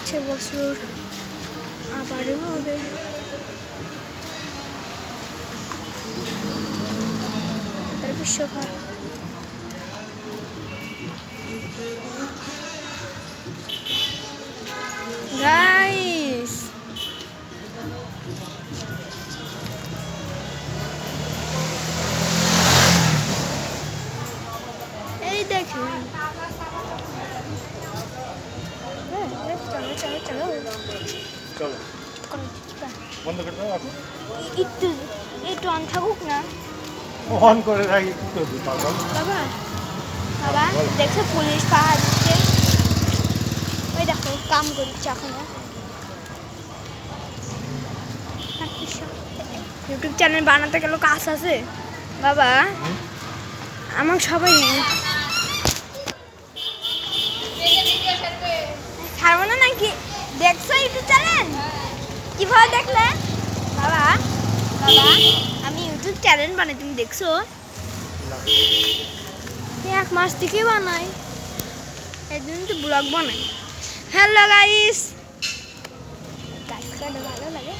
আসছে বছর আবারও হবে। বিশ্বকাপ গাইস, এই দেখুন। চলো চলো চলো চলো বন্ধ করে দাও আপনি। একটু একটু অন থাকুক না অন করে রাখি কি করবি পাগল? বাবা। বাবা দেখছো পুলিশ পাহাড় দিচ্ছে, ওই দেখো কাম করছে এখনো। ইউটিউব চ্যানেল বানাতে গেলেও কাজ আছে বাবা। আমার সবাই ছাড়বো না নাকি? দেখছো ইউটিউব চ্যানেল কিভাবে দেখলে বাবা? বাবা আমি ইউটিউব চ্যানেল বানাই, তুমি দেখছো? এক মাস থেকে বানাই, এই জন্য তো ব্লগ বানাই। হ্যালো গাইস, ভালো লাগে।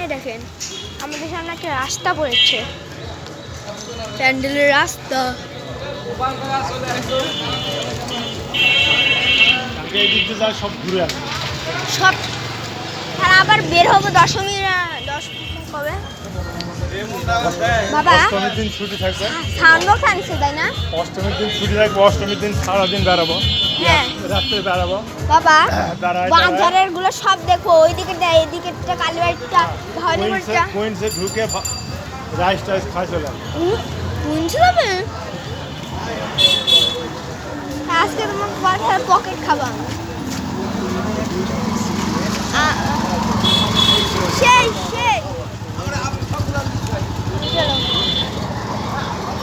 এই দেখেন আমাদের সামনে একটা রাস্তা পড়েছে, প্যান্ডেলের রাস্তা। সব ঘুরে আসে সব আর আবার বের হবো দশমী 10 কবে বাবা? অষ্টমীর দিন ছুটি থাকবে। সাউন্ড বক্স আনছে তাই না? অষ্টমীর দিন ছুটি থাকবে, অষ্টমীর দিন সারাদিন বেড়াবো। হ্যাঁ রাত্রে বেড়াবো বাবা। দাঁড়ায় বাজারের গুলো সব দেখো, ওইদিকে এদিকে কালীবাড়িটা ধরনীমুড়টা কোইন্সে ঢুকে রাইস টাইস খাই চলে আসবে। শুনছি যাবে আজকে তোমার বাসার পকেট খাবা সেই সেই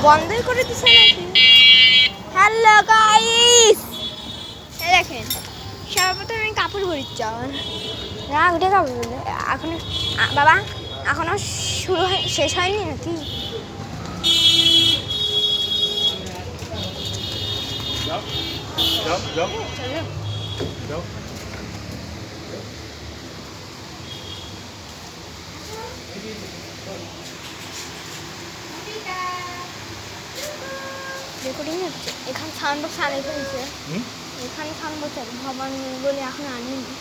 বন্ধই করে দিছে নাকি? হ্যালো গাইস, এই দেখেন সর্বপ্রথম আমি কাপড় ভরিচ্ছি না, ওটা কাপড় বললে এখন বাবা এখনো শুরু শেষ হয়নি নাকি? যাও যাও যাও চলো যাও। রেকর্ডিং হচ্ছে এখানে সাউন্ড বক্স আনে ফেলছে, এখানে সাউন্ড বক্স ভবান বলে এখন আনিনি।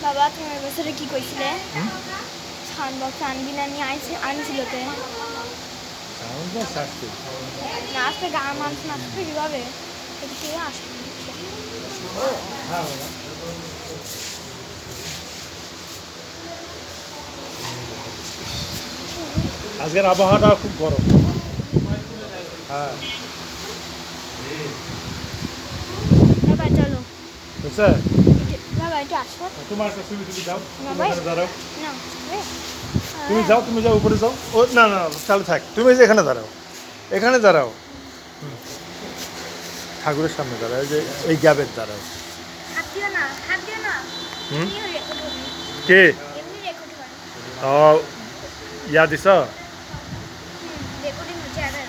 বাবা তুমি বছরে কি কইছিলে সাউন্ড বক্স আনবি না, নিয়ে আনছিল তো নাচতে গান মানুষ নাচতে কীভাবে এদিকে আসবে। আজকের আবহাওয়াটা খুব গরম। হ্যাঁ বাবা চলো বুঝছে বাবা এটা আসো। তোমার কাছে তুমি যাও, না তুমি ভাই এখানে দাঁড়াও। না তুমি যাও, তুমি যাও উপরে যাও। ও না না তাহলে থাক, তুমি যে এখানে দাঁড়াও, এখানে দাঁড়াও। ঠাকুরের সামনে দাঁড়াও, এই যে এই গ্যাপের দাঁড়াও। হাত দিও না, হাত দিও না। হুম এমনি রেকর্ড হবে, কে এমনি রেকর্ড হবে। ও ইয়া দিছ রেকর্ডিং হচ্ছে আরে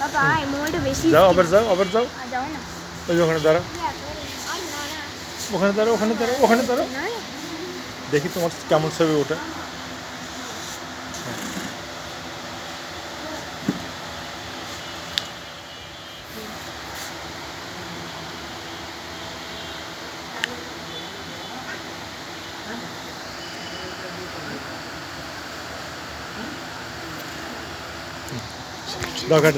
বাবা এই মোবাইলটা বেশি যাও, আবার যাও, আবার যাও। যাও না ওই যে ওখানে দাঁড়াও, ওখানে দাঁড়াও, ওখানে দাঁড়াও, ওখানে দাঁড়াও। দেখি তোমার কেমন ছবি ওটা। দরকার